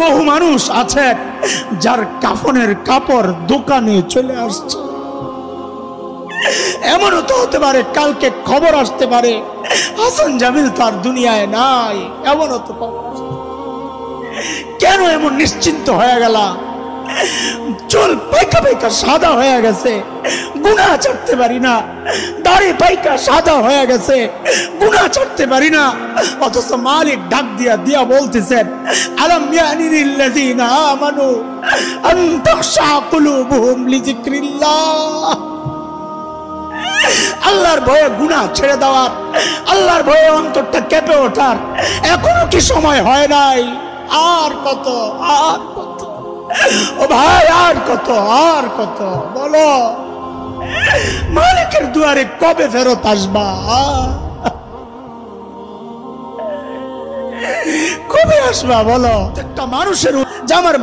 বহু মানুষ আছে যার কাফনের কাপড় দোকানে চলে আসছে। এমনও তো হতে পারে কালকে খবর আসতে পারে হাসান জামিল তার দুনিয়ায় নাই, এমনও তো খবর আসতে। কেন এমন নিশ্চিন্ত হয়ে গেল? চুল পাইকা পাইকা সাদা হয়ে গেছে, গুনাহ ছাড়তে পারি না। দাড়ি পাইকা সাদা হয়ে গেছে, গুনাহ ছাড়তে পারি না। অথচ মালিক ডাক দিয়া বলতেছেন, আলাম ইয়ানি লিল্লাযিনা আমানু আন তাখশা কুলুবুহুম লিযিকরিল্লাহ। আল্লাহর ভয়ে গুনাহ ছেড়ে দেওয়ার, আল্লাহর ভয়ে অন্তরটা কেঁপে ওঠার এখনো কি সময় হয় নাই? আর কত, আর কত ও ভাই, আর কত, আর কত বলো। মালিকের দুয়ারে কবে ফেরত আসবা? কবে আসবা বলো? একটা মানুষের জামার